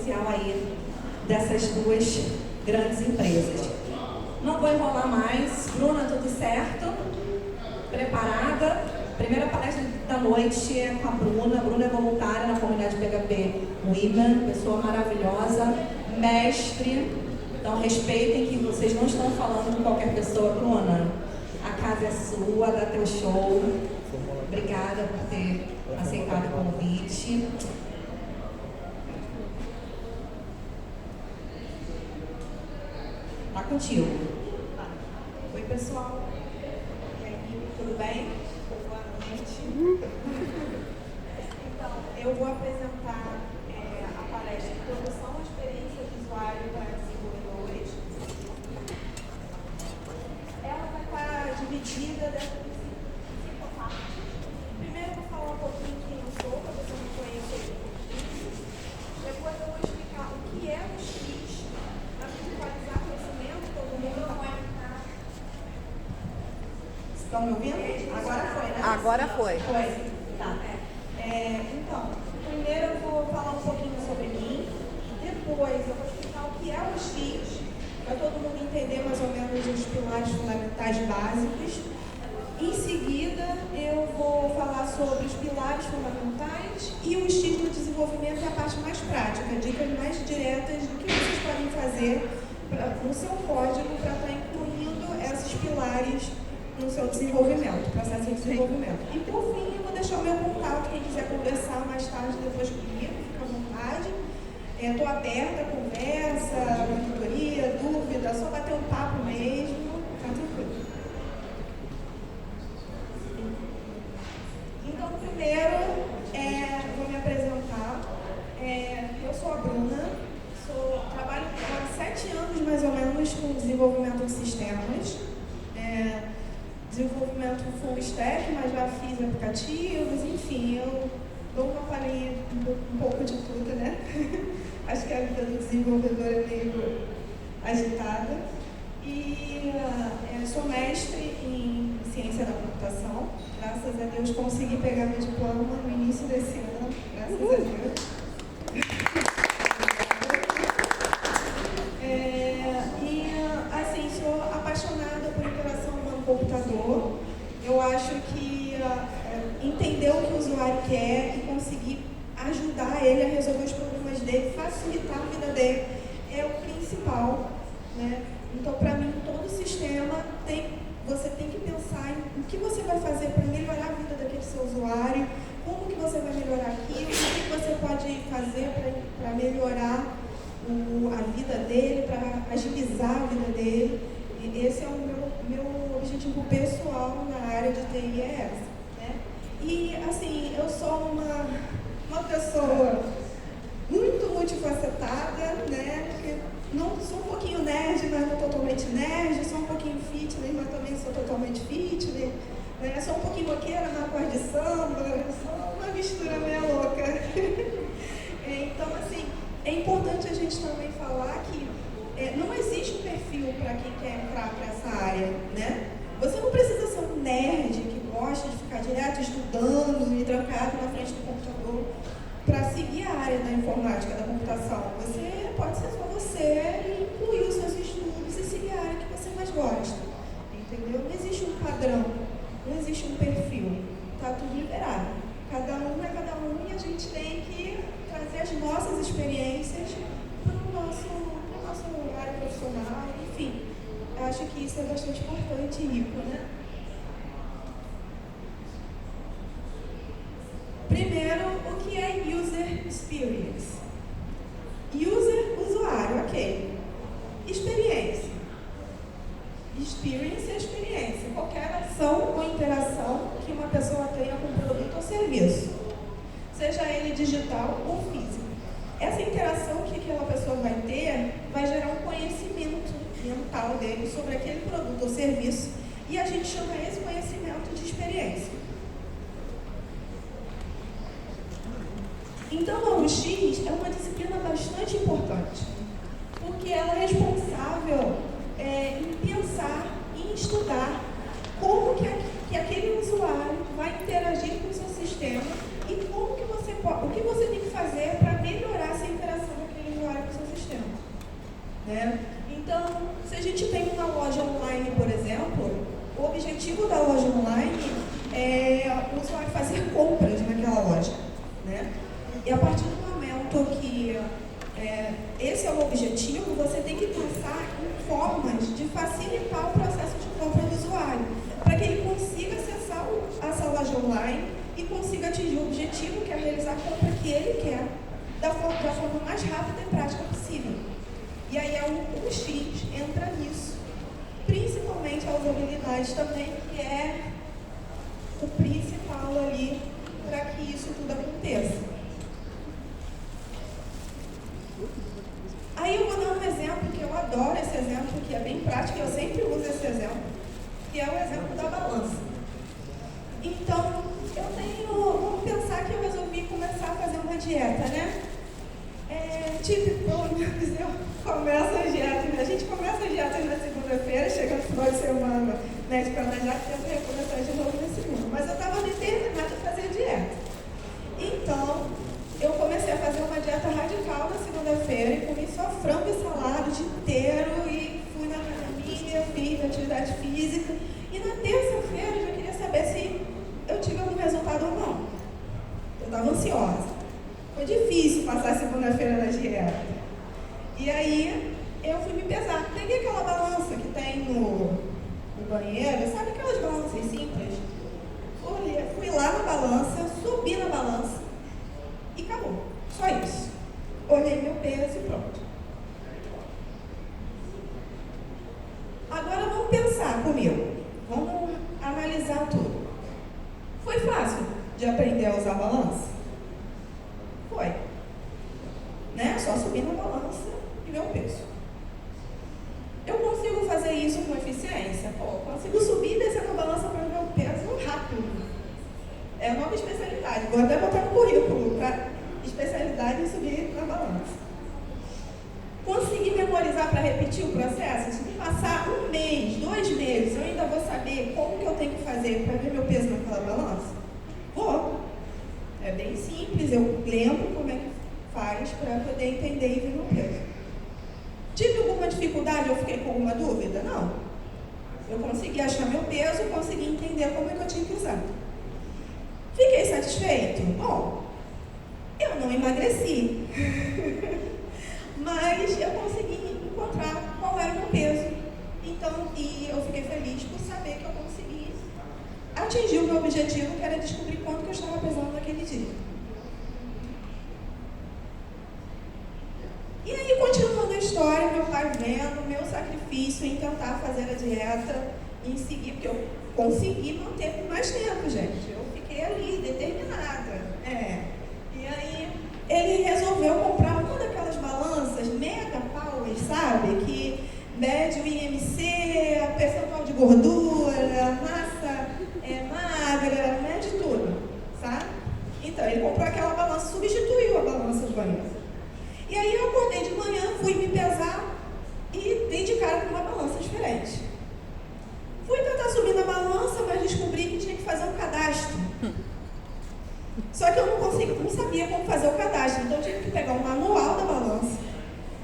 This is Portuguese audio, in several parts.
comercial aí dessas duas grandes empresas. Não vou enrolar mais. Bruna, tudo certo? Preparada? Primeira palestra da noite é com a Bruna. A Bruna é voluntária na comunidade PHP Women, pessoa maravilhosa, mestre. Então respeitem que vocês não estão falando com qualquer pessoa. Bruna, a casa é sua, dá teu show. Obrigada por ter aceitado o convite. Tá contigo. Oi, pessoal. E aí, tudo bem? Boa noite. Então, eu vou apresentar a palestra Introdução à Experiência do Usuário para Desenvolvedores. Ela vai estar dividida dentro de 5 partes. Primeiro, eu vou falar um pouquinho quem eu sou, para você me conhecer. Depois, eu vou explicar o que é o X, para visualizar conhecimento, todo mundo vai. Estão me ouvindo? Agora foi, né? Agora foi. Foi? Tá. Então, primeiro eu vou falar um pouquinho sobre mim, depois eu vou explicar o que é o X, para todo mundo entender mais ou menos os pilares fundamentais básicos. Em seguida, eu vou falar sobre os pilares fundamentais e o X do desenvolvimento é a parte mais prática, dicas mais diretas do que vocês podem fazer no seu código para estar incluindo esses pilares no seu desenvolvimento, processo de desenvolvimento. E por fim, eu vou deixar o meu contato, quem quiser conversar mais tarde depois comigo, fica à vontade. Estou aberta a conversa, monitoria, dúvida, só bater um papo mesmo, tá tranquilo. Então, primeiro, vou me apresentar. Eu sou a Bruna, trabalho há 7 anos mais ou menos com desenvolvimento de sistemas. Desenvolvimento full stack, mas já fiz aplicativos, enfim, eu dou uma palhinha um pouco de tudo, né? Acho que a vida do desenvolvedor é meio agitada. E sou mestre em ciência da computação. Graças a Deus consegui pegar meu diploma no início desse ano, graças a Deus. Sou apaixonada por interação humano-computador. Eu acho que entender o que o usuário quer e conseguir ajudar ele a resolver os problemas dele, facilitar a vida dele, é o principal, né? Então, para mim, todo sistema você tem que pensar em o que você vai fazer para melhorar a vida daquele seu usuário, como que você vai melhorar aquilo, o que você pode fazer para melhorar a vida dele, para agilizar a vida dele. E esse é o meu objetivo pessoal na área de TI, é essa, né? E, assim, eu sou uma pessoa muito multifacetada, né? Porque não sou um pouquinho nerd, mas não totalmente nerd, sou um pouquinho fitness, mas também sou totalmente fitness, né? Sou um pouquinho roqueira, na parte de samba, sou uma mistura meio louca. Então, assim, é importante a gente também falar que não existe um perfil para quem quer entrar para essa área, né? Você não precisa ser um nerd que gosta de ficar direto estudando e trancado na frente do computador para seguir a área da informática, da computação. Você pode ser só você e incluir os seus estudos e seguir a área que você mais gosta, entendeu? Não existe um padrão, não existe um perfil, está tudo liberado. Cada um é cada um e a gente tem que trazer as nossas experiências para o nosso área profissional, enfim. Eu acho que isso é bastante importante e rico, né? Primeiro, o que é User Experience? Usuário, ok. Experiência. Experience é experiência. Qualquer ação ou interação que uma pessoa tenha com um produto ou serviço. Seja ele digital ou físico. Essa interação que aquela pessoa vai ter vai gerar um conhecimento mental dele sobre aquele produto ou serviço e a gente chama esse conhecimento de experiência. Então, a UX é uma disciplina bastante importante, porque ela é responsável em pensar, em estudar como que aquele usuário vai interagir com o seu sistema e como que o que você tem que fazer para melhorar essa interação daquele né? Então, se a gente tem uma loja online, por exemplo, o objetivo da loja online é o usuário fazer compras naquela loja, né? E a partir do momento que esse é o objetivo, você tem que pensar em formas de facilitar o processo de compra do usuário, para que ele consiga acessar essa loja online e consiga atingir o objetivo, que é realizar a compra que ele quer, da forma mais rápida e prática possível. E aí o X entra nisso, principalmente a usabilidade também, que é o principal ali para que isso tudo aconteça. Aí eu vou dar um exemplo que eu adoro, esse exemplo que é bem prático, eu sempre uso esse exemplo, que é o exemplo da balança. Então, vamos pensar que eu resolvi começar a fazer uma dieta, né? Pelo menos eu começo a dieta, né? A gente começa a dieta na segunda-feira, chega no final de semana, né? De planejar que temos que recomeçar de novo na segunda. Mas eu estava determinada a fazer dieta. Então, eu comecei a fazer uma dieta radical na segunda-feira e comi só frango e salada o dia inteiro e fui na academia, fiz atividade física. E na terça-feira eu já queria saber se eu tive algum resultado ou não. Eu estava ansiosa. Foi difícil passar a segunda-feira na dieta. E aí eu fui me pesar. Peguei aquela balança que tem no banheiro, sabe aquelas balanças simples? Fui lá na balança, subi na balança e acabou. Só isso. Olhei meu peso e pronto. Agora vamos pensar comigo. Vamos analisar tudo. Foi fácil de aprender a usar a balança? Foi. Né? Só subir na balança e ver o peso. Eu consigo fazer isso com eficiência? Consigo subir e descer na balança para ver o peso rápido. É uma nova especialidade. Vou até botar no currículo, tá? Especialidade em subir na balança. Consegui memorizar para repetir o processo? Se me passar 1 mês, 2 meses, eu ainda vou saber como que eu tenho que fazer para ver meu peso naquela balança? Vou. É bem simples, eu lembro como é que faz para poder entender e ver meu peso. Tive alguma dificuldade ou fiquei com alguma dúvida? Não. Eu consegui achar meu peso, consegui entender como é que eu tinha que usar. Fiquei satisfeito? Bom, eu não emagreci, mas eu consegui encontrar qual era o meu peso. Então, e eu fiquei feliz por saber que eu consegui atingir o meu objetivo, que era descobrir quanto que eu estava pesando naquele dia. E aí, continuando a história, meu pai vendo o meu sacrifício em tentar fazer a dieta, em seguir, porque eu consegui manter por mais tempo, gente. Eu fiquei ali, determinada. E aí, ele resolveu comprar uma daquelas balanças mega power, sabe? Que mede o IMC, a percentual de gordura, massa magra, mede tudo, sabe? Então, ele comprou aquela balança, substituiu a balança de banheiro. E aí eu acordei de manhã, fui me pesar e dei de cara com uma balança diferente. Fui tentar subir na balança, mas descobri que tinha que fazer um cadastro. Só que eu não sabia como fazer o cadastro, então eu tive que pegar o manual da balança,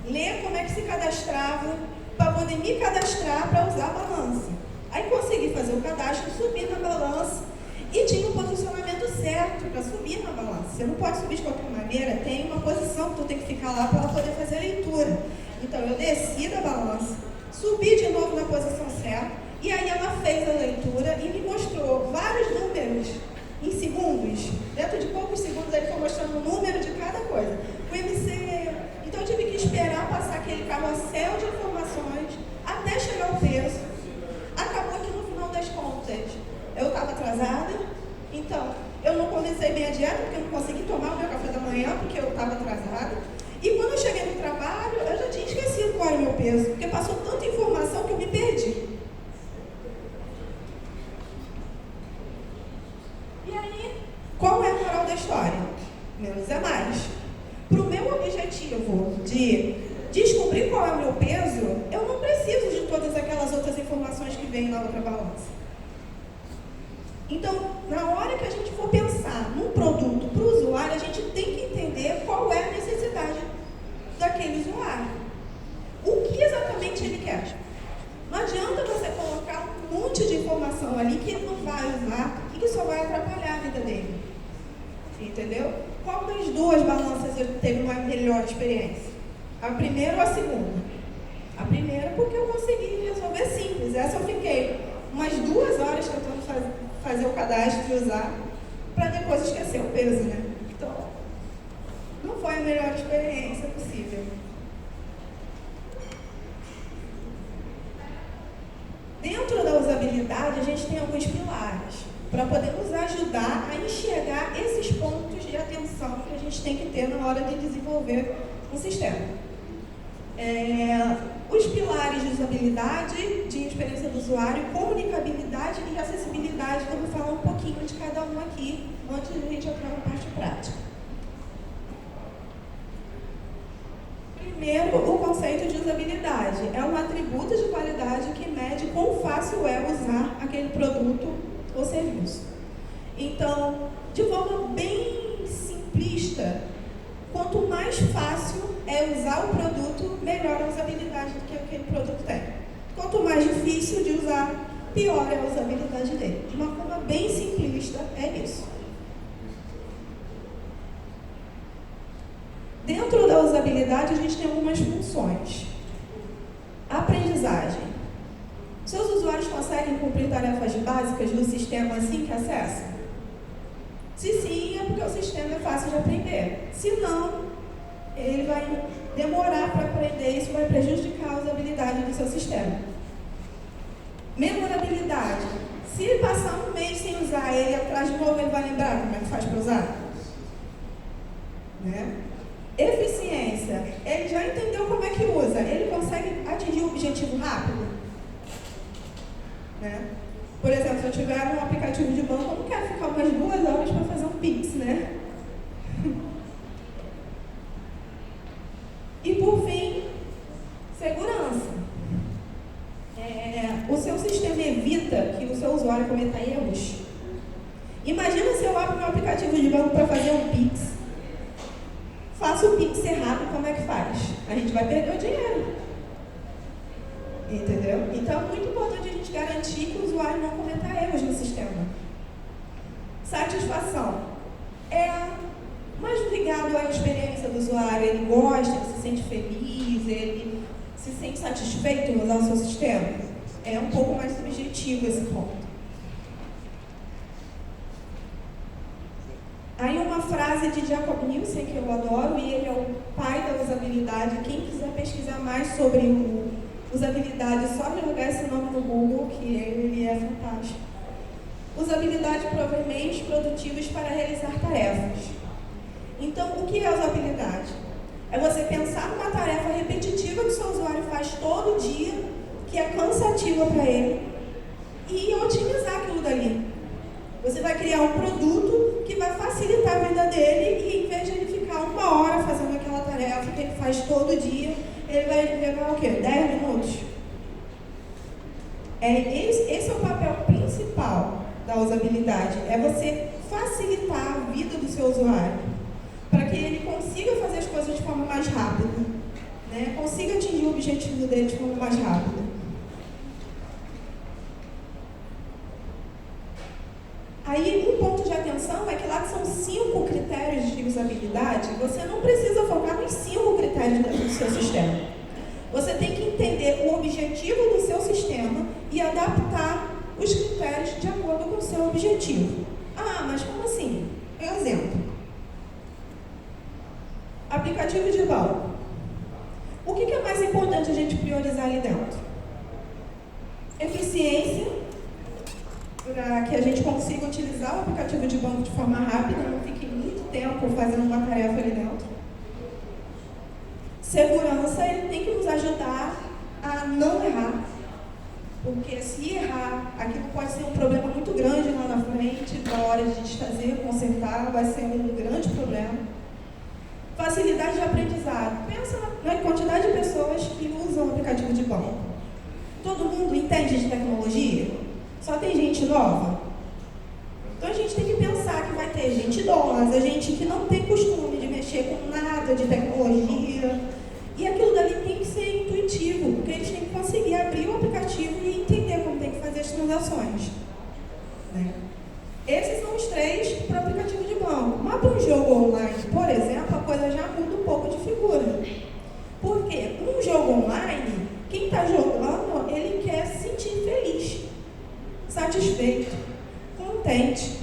ler como é que se cadastrava, para poder me cadastrar para usar a balança. Aí consegui fazer o cadastro, subir na balança e tinha um posicionamento certo para subir na balança. Você não pode subir de qualquer maneira, tem uma posição que tu tem que ficar lá para ela poder fazer a leitura. Então eu desci da balança, subi de novo na posição certa e aí ela fez a leitura e me mostrou vários números em segundos. Dentro de poucos segundos ele foi mostrando o número de cada coisa. O MC. Então eu tive que esperar passar aquele carrossel de informações até chegar ao peso. Acabou que no final das contas eu estava atrasada, então eu não comecei bem a dieta porque eu não consegui tomar o meu café da manhã porque eu estava atrasada. E quando eu cheguei no trabalho, eu já tinha esquecido qual era o meu peso, porque passou tanta informação que eu me perdi. E aí, qual é a moral da história? Menos é mais. Para o meu objetivo de descobrir qual é o meu peso, eu não preciso de todas aquelas outras informações que vêm na outra balança. Então, na hora que a gente for pensar num produto para o usuário, a gente tem que entender qual é a necessidade daquele usuário. O que função ali que ele não vai usar e que só vai atrapalhar a vida dele. Entendeu? Qual das duas balanças eu teve uma melhor experiência? A primeira ou a segunda? A primeira porque eu consegui resolver simples. Essa eu fiquei umas 2 horas tentando fazer o cadastro e usar, para depois esquecer o peso, né? Então, não foi a melhor experiência possível. Dentro da usabilidade, a gente tem alguns pilares para poder nos ajudar a enxergar esses pontos de atenção que a gente tem que ter na hora de desenvolver um sistema. Os pilares de usabilidade, de experiência do usuário, comunicabilidade e acessibilidade, eu vou falar um pouquinho de cada um aqui, antes de a gente entrar na parte prática. Primeiro, o conceito de usabilidade. É um atributo de qualidade que mede quão fácil é usar aquele produto ou serviço. Então, de forma bem simplista, quanto mais fácil é usar o produto, melhor a usabilidade que aquele produto tem. Quanto mais difícil de usar, pior é a usabilidade dele. De uma forma bem simplista, é isso. Dentro da usabilidade, a gente tem algumas funções. Aprendizagem. Seus usuários conseguem cumprir tarefas básicas do sistema assim que acessam? Se sim, é porque o sistema é fácil de aprender. Se não, ele vai demorar para aprender, isso vai prejudicar a usabilidade do seu sistema. Memorabilidade. Se ele passar um mês sem usar ele, atrás de novo ele vai lembrar como é que faz para usar? Né? Eficiência. Ele já entendeu como é que usa. Ele consegue atingir o objetivo rápido? Né? Por exemplo, se eu tiver um aplicativo de banco, eu não quero ficar umas 2 horas para fazer um Pix, né? E por fim, segurança. O seu sistema evita que o seu usuário cometa erros. Imagina se eu abro meu aplicativo de banco para fazer um Pix. Faço o Pix errado, como é que faz? A gente vai perder o dinheiro. Entendeu? Então é muito importante a gente garantir que o usuário não cometa erros no sistema. Satisfação. Mais ligado à experiência do usuário. Ele gosta, ele se sente feliz, ele se sente satisfeito em usar o seu sistema. É um pouco mais subjetivo esse ponto. Aí uma frase de Jacob Nielsen que eu adoro, e ele é o pai da usabilidade. Quem quiser pesquisar mais sobre usabilidade, só jogar esse nome no Google, que ele é fantástico. Usabilidade promove meios produtivos para realizar tarefas. Então, o que é usabilidade? É você pensar numa tarefa repetitiva que o seu usuário faz todo dia, que é cansativa para ele, e otimizar aquilo dali. Você vai criar um produto que vai facilitar a vida dele e, em vez de ele ficar 1 hora fazendo aquela tarefa que ele faz todo dia, ele vai levar o quê? 10 minutos? Esse é o papel principal da usabilidade, é você facilitar a vida do seu usuário, para que ele consiga fazer as coisas de forma mais rápida, né? Consiga atingir o objetivo dele de forma mais rápida. Aí, um ponto de atenção é que lá que são 5 critérios de usabilidade, você não precisa focar nos 5 critérios do seu sistema. Você tem que entender o objetivo do seu sistema e adaptar os critérios de acordo com o seu objetivo. Ah, mas como assim? Exemplo. Aplicativo de banco. O que é mais importante a gente priorizar ali dentro? Eficiência, para que a gente consiga utilizar o aplicativo de banco de forma rápida, não fique muito tempo fazendo uma tarefa ali dentro. Segurança, ele tem que nos ajudar a não errar, porque se errar, aquilo pode ser um problema muito grande lá na frente, na hora de desfazer, consertar, vai ser um grande problema. Facilidade de aprendizado. Pensa na quantidade de pessoas que usam o aplicativo de banco. Todo mundo entende de tecnologia? Só tem gente nova? Então a gente tem que pensar que vai ter gente idosa, gente que não tem costume de mexer com nada de tecnologia. E aquilo dali tem que ser intuitivo, porque eles têm que conseguir abrir o aplicativo e entender como tem que fazer as transações. Esses são os 3 para o aplicativo de banco. Mas para um jogo online, por exemplo, a coisa já muda um pouco de figura. Por quê? Num jogo online, quem está jogando, ele quer se sentir feliz, satisfeito, contente.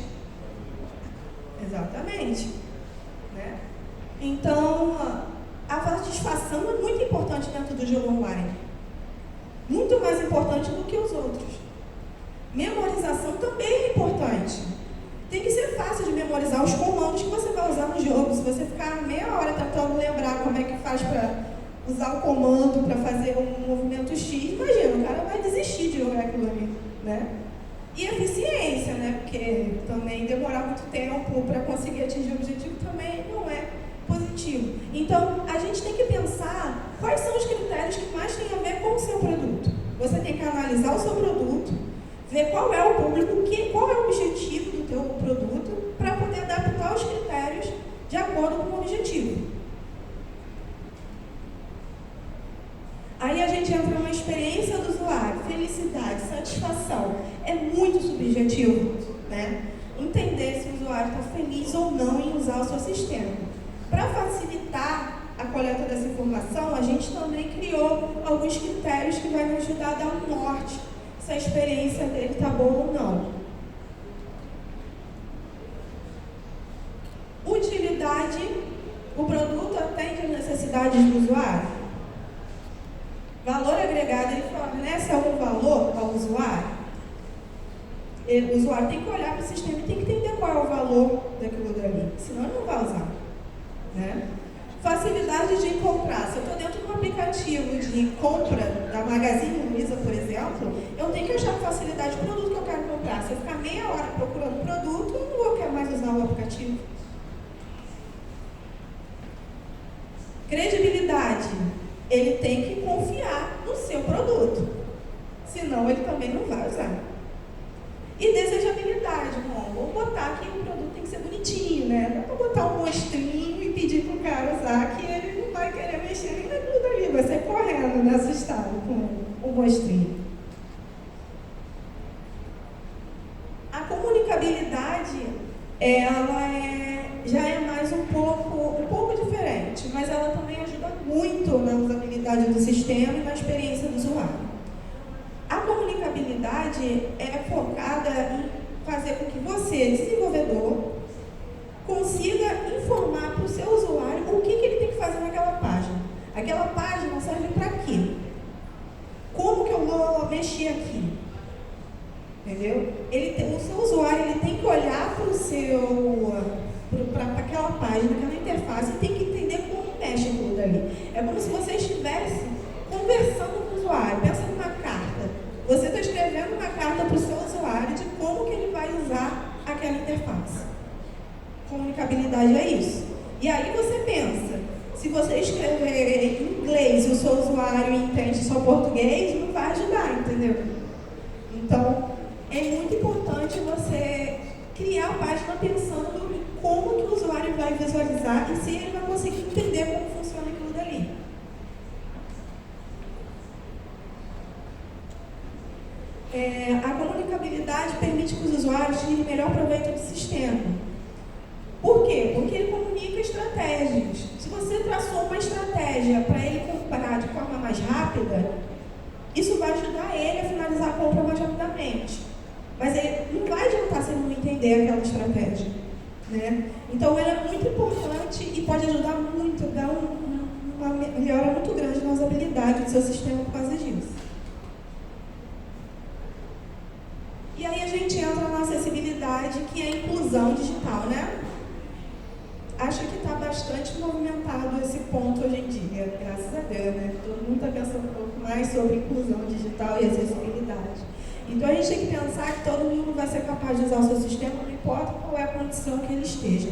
Exatamente. Né? Então, a satisfação é muito importante dentro do jogo online. Muito mais importante do que os outros. Memorização também é importante. Tem que ser fácil de memorizar os comandos que você vai usar no jogo. Se você ficar meia hora tentando lembrar como é que faz para usar o comando para fazer um movimento X, imagina, o cara vai desistir de jogar aquilo ali, né? E eficiência, né? Porque também demorar muito tempo para conseguir atingir o objetivo também não é positivo. Então, a gente tem que pensar quais são os critérios que mais têm a ver com o seu produto. Você tem que analisar o seu produto, ver qual é o público, qual é o objetivo do teu produto, para poder adaptar os critérios de acordo com o objetivo. Aí a gente entra na experiência do usuário, felicidade, satisfação. É muito subjetivo, né? Entender se o usuário está feliz ou não em usar o seu sistema. Para facilitar a coleta dessa informação, a gente também criou alguns critérios que vai nos ajudar a dar um norte se a experiência dele está boa ou não. Utilidade: o produto atende às necessidades do usuário? Valor agregado: ele fornece algum valor ao usuário? O usuário tem que olhar para o sistema e tem que entender qual é o valor daquilo dali, senão ele não vai usar. Né? Facilidade de encontrar. Se eu estou dentro de um aplicativo de compra da Magazine Luiza, por exemplo, eu tenho que achar facilidade do produto que eu quero comprar. Se eu ficar meia hora procurando o produto, eu não vou querer mais usar o aplicativo. Credibilidade: ele tem que confiar no seu produto, senão ele também não vai usar. E desejabilidade: bom, vou botar aqui que o produto tem que ser bonitinho, né? Dá para botar um mostrinho e pedir para o cara usar, que ele não vai querer mexer nem naquilo dali, vai sair correndo, né, assustado com o mostrinho. A comunicabilidade, ela já é mais um pouco diferente, mas ela também ajuda muito na usabilidade do sistema e na experiência do usuário. A comunicabilidade é focada em fazer com que você, desenvolvedor, consiga informar para o seu usuário o que ele tem que fazer naquela página. Aquela página serve para quê? Como que eu vou mexer aqui? Entendeu? O seu usuário ele tem que olhar para aquela página, aquela interface, e tem que entender como mexe aquilo dali. É como se você estivesse conversando com o usuário. Pensa numa carta. Você está escrevendo uma carta para o seu usuário de como que ele vai usar aquela interface. Comunicabilidade é isso. E aí você pensa, se você escrever em inglês e o seu usuário entende só português, não vai ajudar, entendeu? Então, é muito importante você criar a página pensando em como que o usuário vai visualizar e se ele vai conseguir entender como funciona aquilo dali. A comunicabilidade permite que os usuários tirem melhor proveito do sistema. Por quê? Porque ele comunica estratégias. Se você traçou uma estratégia para ele comprar de forma mais rápida, isso vai ajudar ele a finalizar a compra mais rapidamente. Mas ele não vai adiantar se ele não entender aquela estratégia. Né? Então, ela é muito importante e pode ajudar muito, dar uma melhora muito grande na usabilidade do seu sistema por causa disso. E aí a gente entra na acessibilidade, que é a inclusão digital, né? Acho que está bastante movimentado esse ponto hoje em dia, graças a Deus, né? Todo mundo está pensando um pouco mais sobre inclusão digital e acessibilidade. Então a gente tem que pensar que todo mundo vai ser capaz de usar o seu sistema, não importa qual é a condição que ele esteja.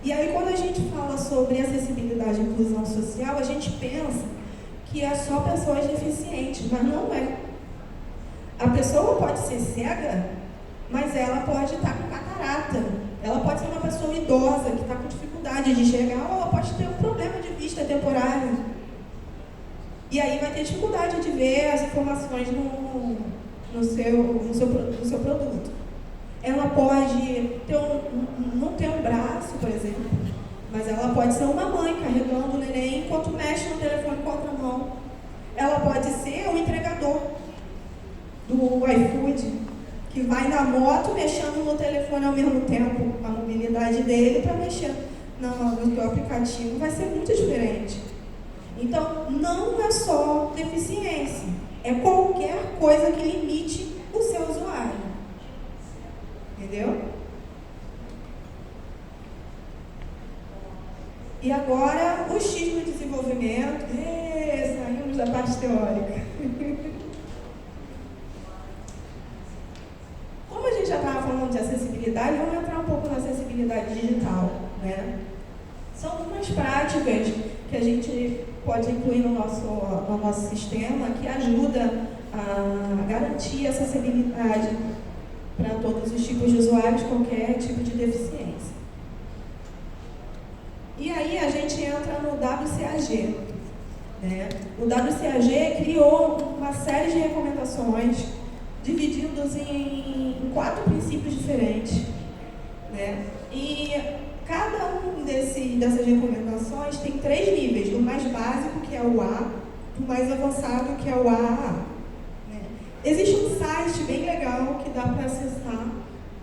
E aí quando a gente fala sobre acessibilidade e inclusão social, a gente pensa que é só pessoas deficientes, mas não é. A pessoa pode ser cega, mas ela pode estar com catarata. Ela pode ser uma pessoa idosa que está com dificuldade de enxergar, ou ela pode ter um problema de vista temporário. E aí vai ter dificuldade de ver as informações no seu produto. ela pode não ter um braço, por exemplo, mas ela pode ser uma mãe carregando o neném enquanto mexe no telefone com a outra mão. Ela pode ser o entregador do iFood, que vai na moto mexendo no telefone ao mesmo tempo, a mobilidade dele para mexer no teu aplicativo vai ser muito diferente. Então, não é só deficiência, é qualquer coisa que limite o seu usuário. Entendeu? E agora, o X no desenvolvimento. Saímos da parte teórica. Como a gente já estava falando de acessibilidade, vamos entrar um pouco na acessibilidade digital, né? São algumas práticas que a gente pode incluir no nosso sistema que ajuda a garantir a acessibilidade para todos os tipos de usuários, qualquer tipo de deficiência. E aí a gente entra no WCAG. Né? O WCAG criou uma série de recomendações divididos em 4 princípios diferentes. Né? E cada um dessas recomendações tem 3 níveis, do mais básico, que é o A, do mais avançado, que é o AAA. Né? Existe um site bem legal que dá para acessar,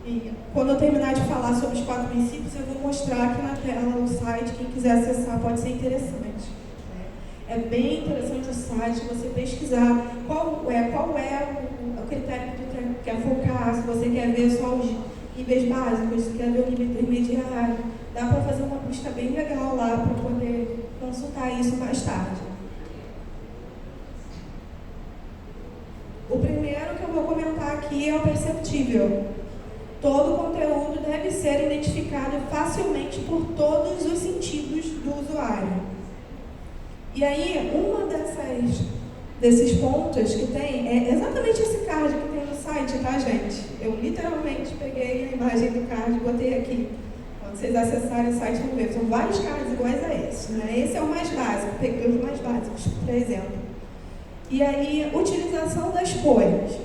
e quando eu terminar de falar sobre os 4 princípios, eu vou mostrar aqui na tela o site, quem quiser acessar pode ser interessante. Né? É bem interessante o site, você pesquisar qual é o critério que você quer focar, se você quer ver só os níveis básicos, se quer ver o nível intermediário, dá para fazer uma busca bem legal lá para poder consultar isso mais tarde. O primeiro que eu vou comentar aqui é o perceptível. Todo conteúdo deve ser identificado facilmente por todos os sentidos do usuário. E aí, desses pontos que tem, é exatamente esse card que tem no site, tá, gente? Eu literalmente peguei a imagem do card e botei aqui. Quando vocês acessarem o site, vão ver. São vários cards iguais a esse, né? Esse é o mais básico, peguei os mais básicos, por exemplo. E aí, utilização das cores.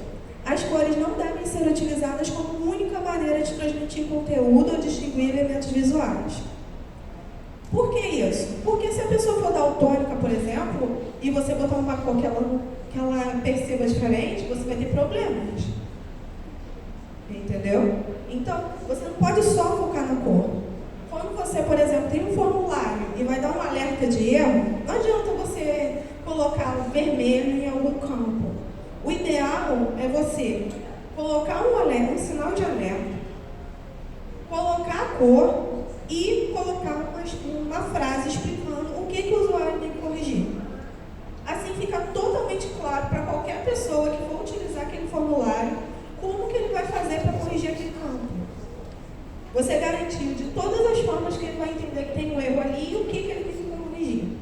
As cores não devem ser utilizadas como única maneira de transmitir conteúdo ou distinguir elementos visuais. Por que isso? Porque se a pessoa for daltônica, por exemplo, e você botar uma cor que ela perceba diferente, você vai ter problemas. Entendeu? Então, você não pode só focar na cor. Quando você, por exemplo, tem um formulário e vai dar um alerta de erro, não adianta você colocar o vermelho em algum campo. O ideal é você colocar um sinal de alerta, colocar a cor e colocar uma frase explicando o que o usuário tem que corrigir. Assim fica totalmente claro para qualquer pessoa que for utilizar aquele formulário como que ele vai fazer para corrigir aquele campo. Você garantiu de todas as formas que ele vai entender que tem um erro ali e o que ele tem que corrigir.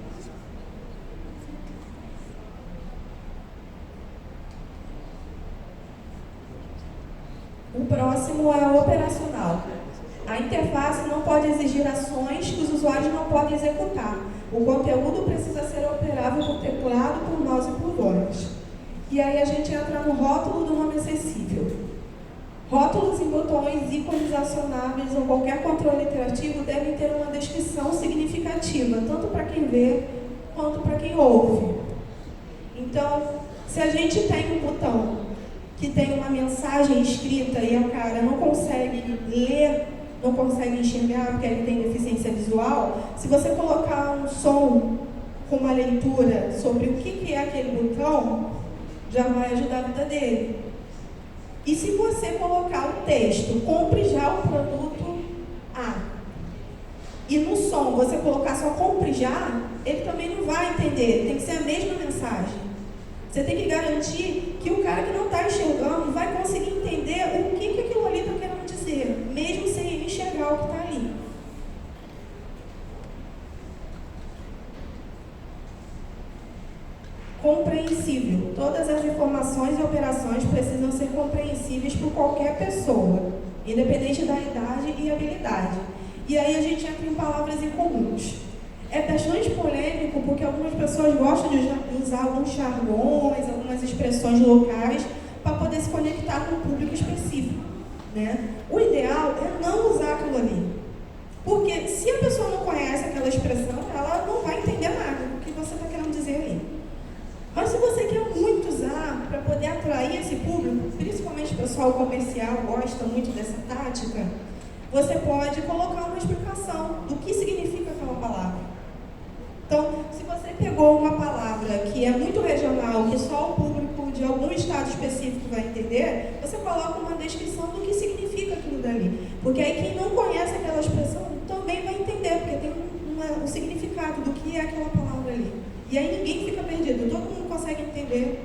O próximo é o operacional. A interface não pode exigir ações que os usuários não podem executar. O conteúdo precisa ser operável por teclado, por mouse e por voz. E aí a gente entra no rótulo do nome acessível. Rótulos em botões, ícones acionáveis ou qualquer controle interativo devem ter uma descrição significativa, tanto para quem vê quanto para quem ouve. Então, se a gente tem um botão que tem uma mensagem escrita e a cara não consegue ler, não consegue enxergar porque ele tem deficiência visual, se você colocar um som com uma leitura sobre o que é aquele botão, já vai ajudar a vida dele. E se você colocar o texto, compre já o produto A, e no som você colocar só compre já, ele também não vai entender, tem que ser a mesma mensagem. Você tem que garantir que o cara que não está enxergando vai conseguir entender o que aquilo ali está querendo dizer, mesmo sem ele enxergar o que está ali. Compreensível. Todas as informações e operações precisam ser compreensíveis por qualquer pessoa, independente da idade e habilidade. E aí a gente entra em palavras incomuns. É bastante polêmico porque algumas pessoas gostam de usar alguns jargões, algumas expressões locais para poder se conectar com um público específico. né? O ideal é não usar aquilo ali. Porque se a pessoa não conhece aquela expressão, ela não vai entender nada do que você está querendo dizer ali. Mas se você quer muito usar para poder atrair esse público, principalmente o pessoal comercial gosta muito dessa tática, você pode colocar uma explicação do que significa aquela palavra. Então, se você pegou uma palavra que é muito regional, que só o público de algum estado específico vai entender, você coloca uma descrição do que significa aquilo dali. Porque aí quem não conhece aquela expressão também vai entender, porque tem um significado do que é aquela palavra ali. E aí ninguém fica perdido, todo mundo consegue entender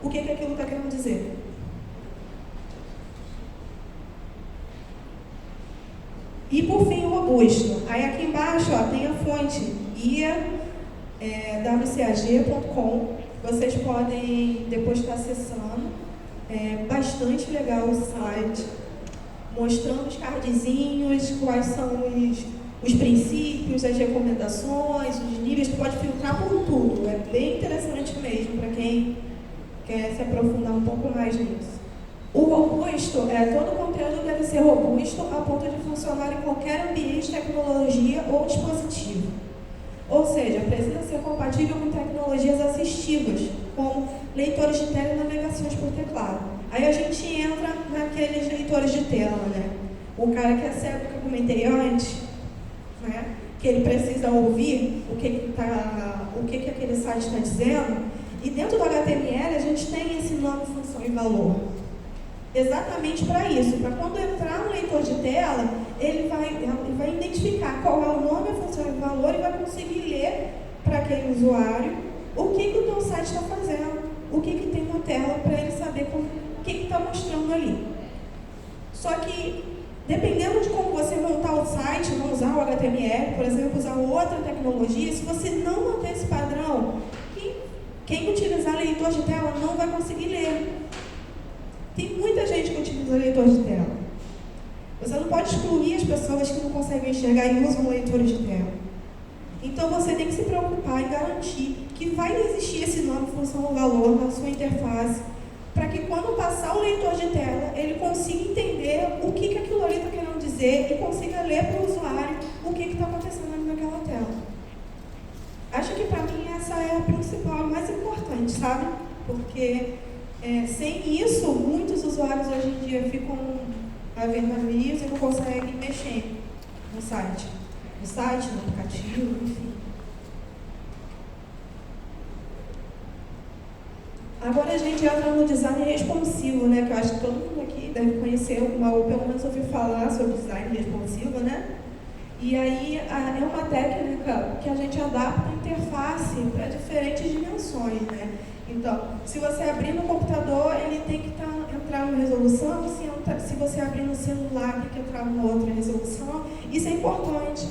o que aquilo está querendo dizer. E por fim, o robusto. Aí aqui embaixo tem a fonte wcag.com. Vocês podem depois estar acessando. É bastante legal o site, mostrando os cardzinhos, quais são os princípios, as recomendações, os níveis. Tu pode filtrar por tudo. É bem interessante mesmo para quem quer se aprofundar um pouco mais nisso. O robusto, todo conteúdo deve ser robusto a ponto de funcionar em qualquer ambiente, tecnologia ou dispositivo. Ou seja, precisa ser compatível com tecnologias assistivas, como leitores de tela e navegações por teclado. Aí a gente entra naqueles leitores de tela, né? O cara que é cego, que eu comentei antes, né? Que ele precisa ouvir o que aquele site está dizendo, e dentro do HTML a gente tem esse nome, função e valor. Exatamente para isso, para quando entrar no leitor de tela, ele vai identificar qual é o nome, a função e o valor e vai conseguir ler para aquele usuário o que o teu site está fazendo, o que tem na tela, para ele saber o que está mostrando ali. Só que, dependendo de como você montar o site, não usar o HTML, por exemplo, usar outra tecnologia, se você não manter esse padrão, quem utilizar leitor de tela não vai conseguir ler. Tem muita gente que utiliza leitor de tela. Você não pode excluir as pessoas que não conseguem enxergar e usam leitores de tela. Então você tem que se preocupar em garantir que vai existir esse nome, função ou valor na sua interface, para que quando passar o leitor de tela, ele consiga entender o que aquilo ali está querendo dizer e consiga ler para o usuário o que está acontecendo ali naquela tela. Acho que para mim essa é a principal, a mais importante, sabe? Porque sem isso, muitos usuários hoje em dia ficam a ver navios e não conseguem mexer no site. No site, no aplicativo, enfim. Agora a gente entra no design responsivo, né? Que eu acho que todo mundo aqui deve conhecer, ou pelo menos ouvir falar sobre design responsivo, né? E aí é uma técnica que a gente adapta a interface para diferentes dimensões, né? Então, se você abrir no computador, ele tem que entrar numa resolução, se você abrir no celular, tem que entrar numa outra resolução. Isso é importante,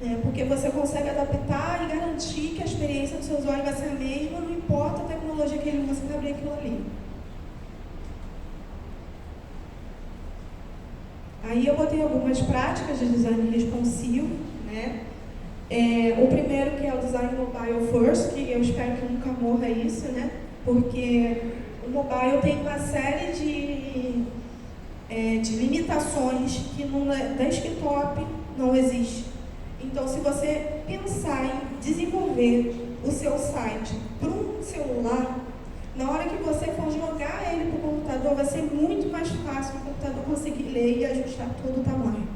né? Porque você consegue adaptar e garantir que a experiência do seu usuário vai ser a mesma, não importa a tecnologia que ele usa para abrir aquilo ali. Aí eu botei algumas práticas de design responsivo, né? O primeiro, que é o design mobile first, que eu espero que nunca morra isso, né? Porque o mobile tem uma série de limitações que no desktop não existe. Então, se você pensar em desenvolver o seu site para um celular, na hora que você for jogar ele para o computador, vai ser muito mais fácil o computador conseguir ler e ajustar todo o tamanho.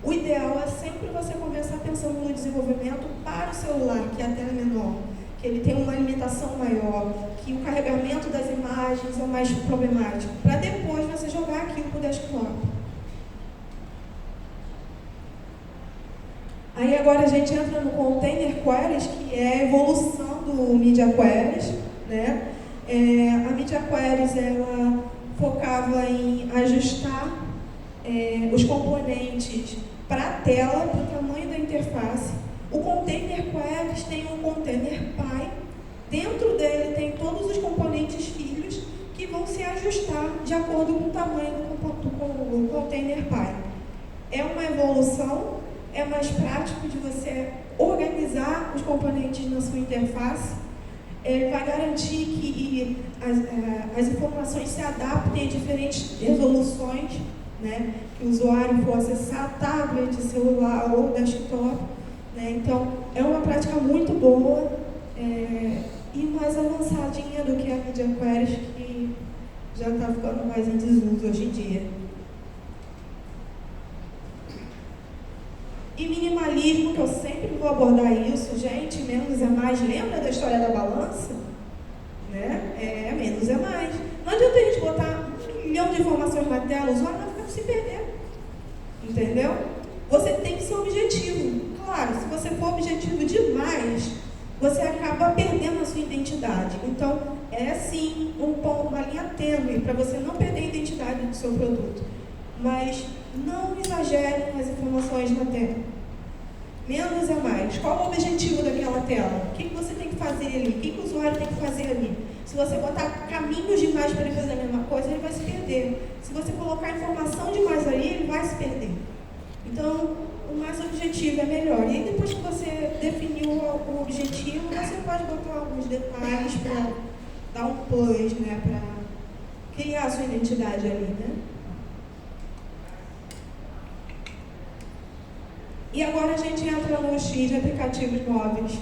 O ideal é sempre você começar pensando no desenvolvimento para o celular, que a tela é menor, que ele tem uma limitação maior, que o carregamento das imagens é mais problemático, para depois você jogar aquilo para o desktop. Aí agora a gente entra no Container Queries, que é a evolução do Media Queries, né? A Media Queries, ela focava em ajustar os componentes para a tela, para o tamanho da interface. O Container Queries tem um Container Py, dentro dele tem todos os componentes filhos que vão se ajustar de acordo com o tamanho do Container Py. É uma evolução, é mais prático de você organizar os componentes na sua interface. Ele vai garantir que as informações se adaptem a diferentes resoluções né? Que o usuário for acessar tablet, celular ou desktop, né? Então, é uma prática muito boa e mais avançadinha do que a Media Queries, que já está ficando mais em desuso hoje em dia. E minimalismo, que eu sempre vou abordar isso, gente, menos é mais. Lembra da história da balança? Né? Menos é mais. Não adianta a gente botar 1 milhão de informações na tela, o usuário vai ficar se perder. Entendeu? Você tem que ser objetivo. Claro, se você for objetivo demais, você acaba perdendo a sua identidade. Então, é sim uma linha tênue para você não perder a identidade do seu produto. Mas não exagerem nas informações na tela. Menos é mais. Qual o objetivo daquela tela? O que você tem que fazer ali? O que o usuário tem que fazer ali? Se você botar caminhos demais para ele fazer a mesma coisa, ele vai se perder. Se você colocar informação demais ali, ele vai se perder. Então, o mais objetivo é melhor. E aí, depois que você definiu o objetivo, você pode botar alguns detalhes para dar um plus, né? Para criar a sua identidade ali, né? E agora a gente entra no X de aplicativos móveis.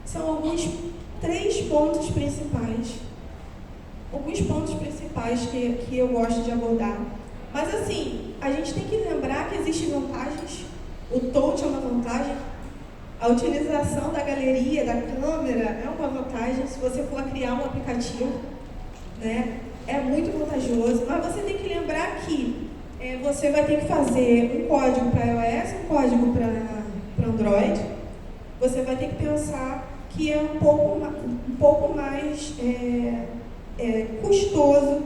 São alguns 3 pontos principais. Alguns pontos principais que eu gosto de abordar. Mas assim, a gente tem que lembrar que existem vantagens. O touch é uma vantagem. A utilização da galeria, da câmera, é uma vantagem. Se você for criar um aplicativo, né, é muito vantajoso. Mas você tem que lembrar que você vai ter que fazer um código para iOS, um código para Android. Você vai ter que pensar que é um pouco mais custoso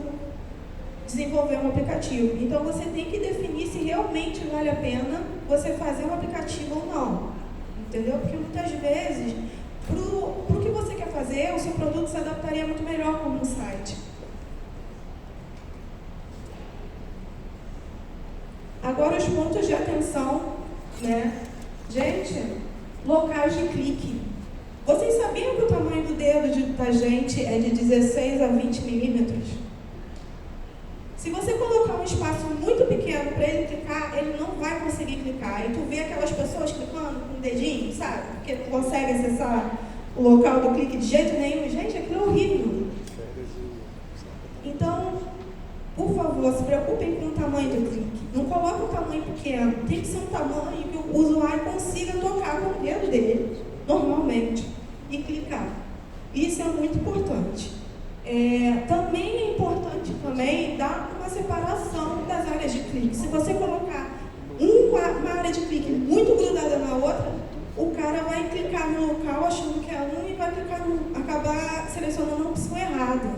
desenvolver um aplicativo. Então, você tem que definir se realmente vale a pena você fazer um aplicativo ou não. Entendeu? Porque muitas vezes, para o que você quer fazer, o seu produto se adaptaria muito melhor como um site. Agora, os pontos de atenção, né? Gente, locais de clique. Vocês sabiam que o tamanho do dedo da gente é de 16 a 20 milímetros? Se você colocar um espaço muito pequeno para ele clicar, ele não vai conseguir clicar. E tu vê aquelas pessoas clicando com o dedinho, sabe? Porque não consegue acessar o local do clique de jeito nenhum. Gente, aquilo é horrível. Então, por favor, se preocupem com o tamanho do clique. Não coloque um tamanho pequeno. Tem que ser um tamanho que o usuário consiga tocar com o dedo dele, normalmente, e clicar. Isso é muito importante. Também é importante dar uma separação das áreas de clique. Se você colocar uma área de clique muito grudada na outra, o cara vai clicar no local achando que é um e vai acabar selecionando a opção errada.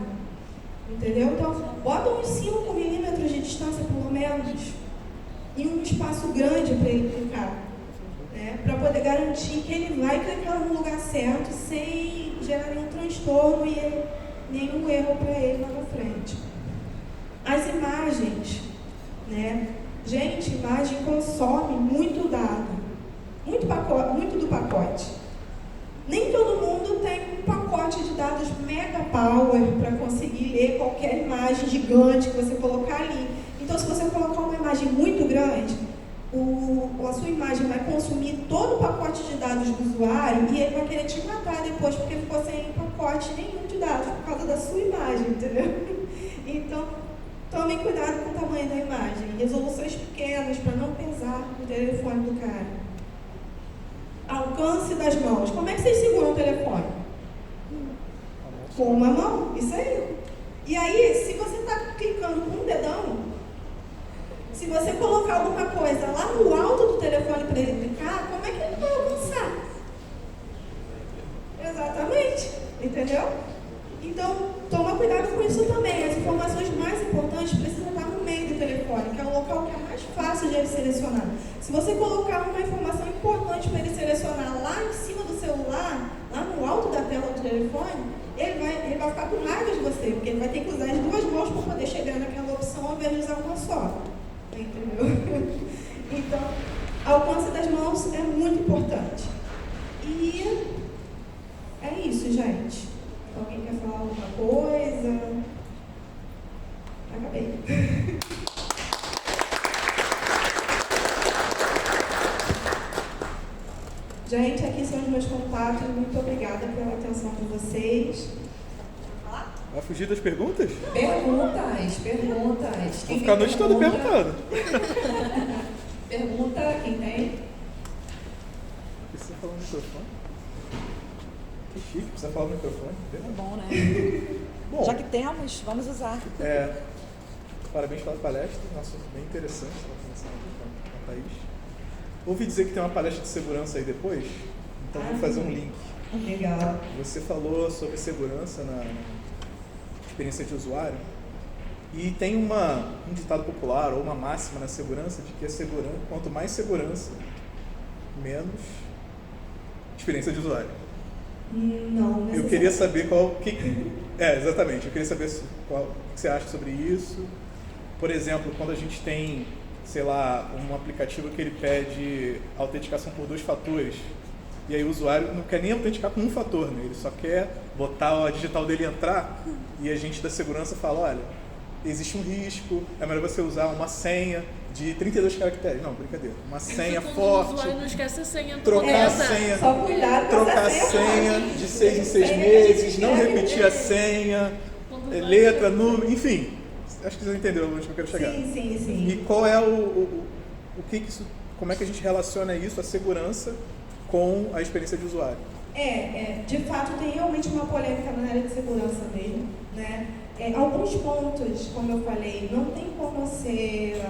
Entendeu? Então, bota uns 5 milímetros de distância, pelo menos, e um espaço grande para ele clicar, né? Para poder garantir que ele vai clicar no lugar certo sem gerar nenhum transtorno e nenhum erro para ele lá na frente. As imagens, né? Gente, imagem consome muito dado, muito do pacote. Nem todo mundo tem um pacote de dados mega power para conseguir ler qualquer imagem gigante que você colocar ali. Então, se você colocar uma imagem muito grande, a sua imagem vai consumir todo o pacote de dados do usuário e ele vai querer te matar depois porque ficou sem pacote nenhum de dados por causa da sua imagem, entendeu? Então, tomem cuidado com o tamanho da imagem. Resoluções pequenas para não pesar o telefone do cara. Alcance das mãos. Como é que vocês seguram o telefone? Com uma mão, isso aí. E aí, se você está clicando com um dedão, se você colocar alguma coisa lá no alto do telefone para ele clicar, como é que ele vai avançar? Exatamente. Entendeu? Então, toma cuidado com isso também. As informações mais importantes precisam estar no meio do telefone, que é o local que é mais fácil de ele selecionar. Se você colocar uma informação importante para ele selecionar lá em cima do celular, lá no alto da tela do telefone, ele vai ficar com raiva de você, porque ele vai ter que usar as 2 mãos para poder chegar naquela opção ao invés de usar uma só. Entendeu? Então, alcance das mãos é muito importante. E é isso, gente. Alguém quer falar alguma coisa? Acabei. Gente, aqui são os meus contatos. Muito obrigada pela atenção de vocês. Vai fugir das perguntas? Perguntas. Vou ficar a noite toda perguntando. Pergunta, quem tem? Precisa falar no microfone? Que chique, precisa falar no microfone. É bom, né? Bom, Já que temos, vamos usar. Parabéns pela palestra, um assunto bem interessante. Estava conversando aqui com a Thaís. Ouvi dizer que tem uma palestra de segurança aí depois, então vou fazer um link. Legal. Você falou sobre segurança na experiência de usuário e tem um ditado popular ou uma máxima na segurança de que quanto mais segurança, menos experiência de usuário. Não, Eu queria saber exatamente, eu queria saber o que você acha sobre isso. Por exemplo, quando a gente tem, sei lá, um aplicativo que ele pede autenticação por 2 fatores, e aí o usuário não quer nem autenticar com um fator, né? Ele só quer botar a digital dele entrar, e a gente da segurança fala, olha, existe um risco, é melhor você usar uma senha de 32 caracteres. Não, brincadeira. Uma senha forte. O usuário não esquece a senha. Trocar a senha. Só cuidado com trocar a senha de 6 em 6 meses, não repetir a senha, letra, número, enfim. Acho que você entendeu onde eu quero chegar. Sim. E qual é como é que a gente relaciona isso, a segurança, com a experiência de usuário? De fato, tem realmente uma polêmica na área de segurança mesmo, né? Alguns pontos, como eu falei, não tem como ser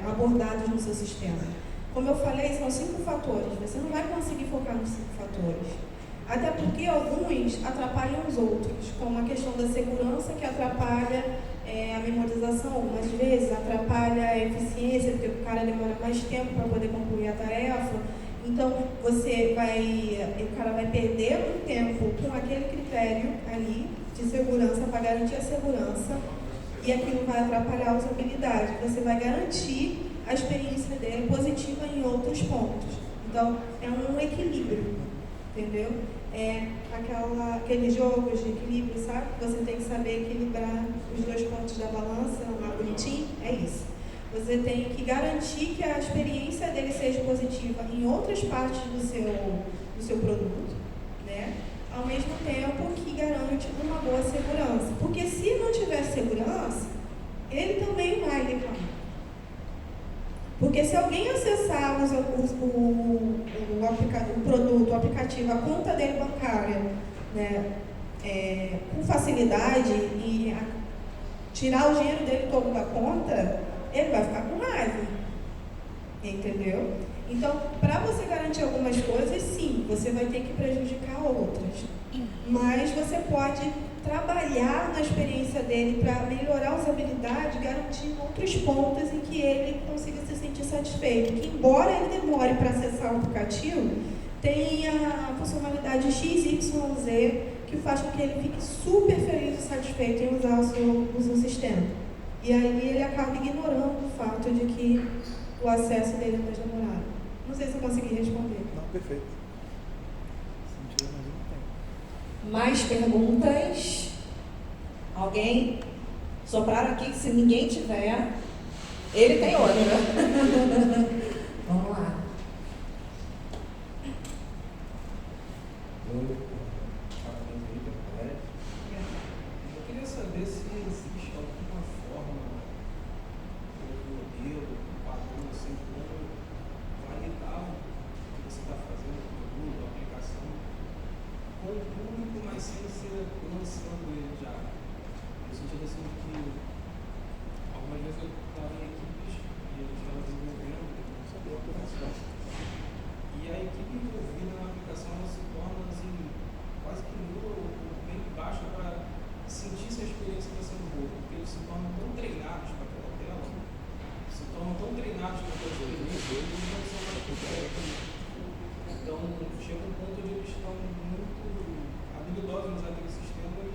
abordados no seu sistema. Como eu falei, são 5 fatores. Você não vai conseguir focar nos 5 fatores. Até porque alguns atrapalham os outros, como a questão da segurança, que atrapalha a memorização, algumas vezes atrapalha a eficiência, porque o cara demora mais tempo para poder concluir a tarefa. Então, o cara vai perder um tempo com aquele critério ali de segurança para garantir a segurança, e aquilo vai atrapalhar a usabilidade. Você vai garantir a experiência dele positiva em outros pontos. Então, é um equilíbrio, entendeu? Aqueles jogos de equilíbrio, sabe? Você tem que saber equilibrar os 2 pontos da balança, lá bonitinho, é isso. Você tem que garantir que a experiência dele seja positiva em outras partes do seu produto, né? Ao mesmo tempo que garante uma boa segurança. Porque se não tiver segurança, ele também vai reclamar. Porque se alguém acessar o produto, o aplicativo, a conta dele bancária, né, com facilidade e tirar o dinheiro dele todo da conta, ele vai ficar com raiva. Entendeu? Então, para você garantir algumas coisas, sim, você vai ter que prejudicar outras. Mas você pode trabalhar na experiência dele para melhorar a usabilidade, garantindo outros pontos em que ele consiga se sentir satisfeito. Que, embora ele demore para acessar o aplicativo, tem a funcionalidade XYZ que faz com que ele fique super feliz e satisfeito em usar o seu sistema. E aí ele acaba ignorando o fato de que o acesso dele é mais demorado. Não sei se eu consegui responder. Não, perfeito. Mais perguntas? Alguém? Sopraram aqui, se ninguém tiver, ele tem outra. Vamos lá. Eu queria saber se existe alguma forma, ou modelo, padrão, assim, como validar o que você está fazendo, o produto, a aplicação, com o público, mas sem ser lançando ele já. No sentido assim de que algumas vezes eu estava em equipes e a gente estava desenvolvendo, não sabia a aplicação. E a equipe envolvida na aplicação ela se torna assim, quase que nula ou bem baixa para sentir se a experiência está sendo boa, porque eles se tornam tão treinados para aquela tela, se tornam tão treinados para aquela experiência, eles não são mais completos. Então, chega um ponto onde eles estão muito habilidosos nos aquele sistema e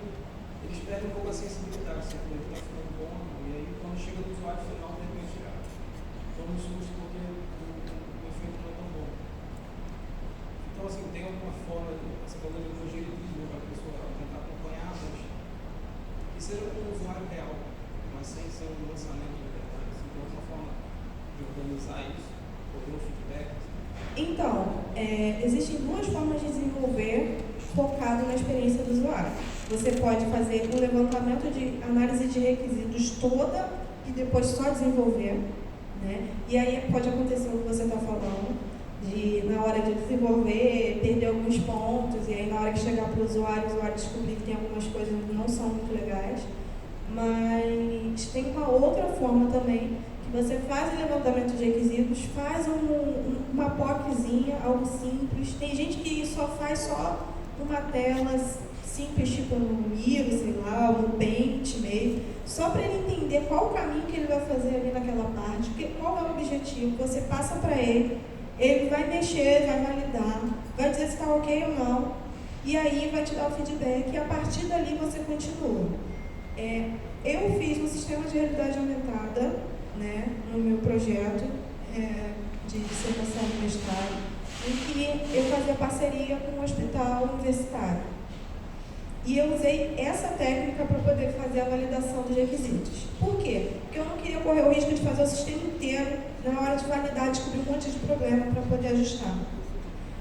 eles perdem um pouco a sensibilidade, se aquilo está ficando bom, e aí quando chega no usuário final, de repente, toma um susto porque o efeito não é tão bom. Então, assim, tem alguma forma, essa coisa de evangelismo para a pessoa tentar acompanhar, mas que seja com o usuário real, mas sem ser um lançamento de verdade. Assim, tem alguma forma de organizar isso, ouvir um feedback? Então, existem duas formas de desenvolver focado na experiência do usuário. Você pode fazer um levantamento de análise de requisitos toda e depois só desenvolver, né? E aí pode acontecer o que você está falando, de na hora de desenvolver, perder alguns pontos, e aí na hora que chegar para o usuário descobrir que tem algumas coisas que não são muito legais. Mas tem uma outra forma também, que você faz o levantamento de requisitos, faz uma POCzinha, algo simples. Tem gente que só faz só uma tela simples, tipo no Miro, sei lá, ou no Paint mesmo, só para ele entender qual o caminho que ele vai fazer ali naquela parte, qual é o objetivo. Você passa para ele, ele vai mexer, vai validar, vai dizer se está ok ou não, e aí vai te dar o feedback, e a partir dali você continua. Eu fiz um sistema de realidade aumentada, né, no meu projeto de dissertação do mestrado, em que eu fazia parceria com um hospital universitário. E eu usei essa técnica para poder fazer a validação dos requisitos. Por quê? Porque eu não queria correr o risco de fazer o sistema inteiro, na hora de validar, descobrir um monte de problema para poder ajustar.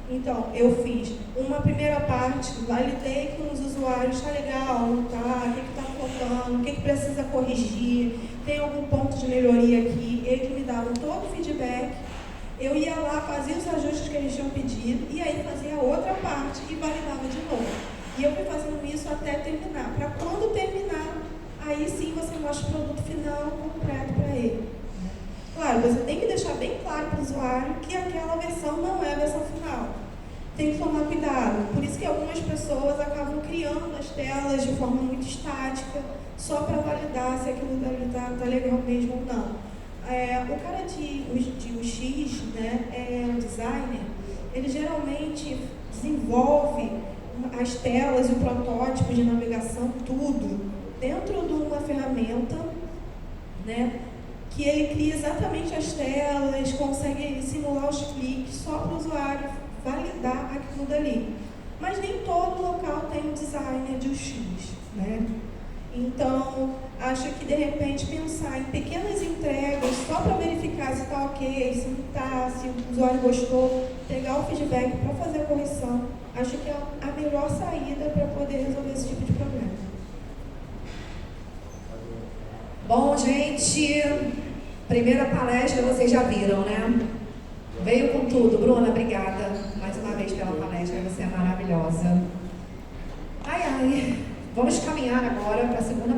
Então, eu fiz uma primeira parte, validei com os usuários, está legal, não está, o que está faltando, o que precisa corrigir, tem algum ponto de melhoria aqui. Eles me davam todo o feedback, eu ia lá, fazia os ajustes que eles tinham pedido, e aí fazia a outra parte e validava de novo. E eu fui fazendo isso até terminar, para quando terminar, aí sim você mostra o produto final completo para ele. Claro, você tem que deixar bem claro para o usuário que aquela versão não é a versão final. Tem que tomar cuidado. Por isso que algumas pessoas acabam criando as telas de forma muito estática, só para validar se aquilo está legal mesmo ou não. O cara de UX, né, o designer, ele geralmente desenvolve as telas e o protótipo de navegação, tudo, dentro de uma ferramenta, né, que ele cria exatamente as telas, consegue simular os cliques só para o usuário validar aquilo dali. Mas nem todo local tem um designer de UX, né? Então, acho que de repente pensar em pequenas entregas só para verificar se está ok, se não está, se o usuário gostou, pegar o feedback para fazer a correção, acho que é a melhor saída para poder resolver esse tipo de problema. Bom, gente, primeira palestra vocês já viram, né? Veio com tudo. Bruna, obrigada mais uma vez pela palestra, você é maravilhosa. Ai, ai, vamos caminhar agora para a segunda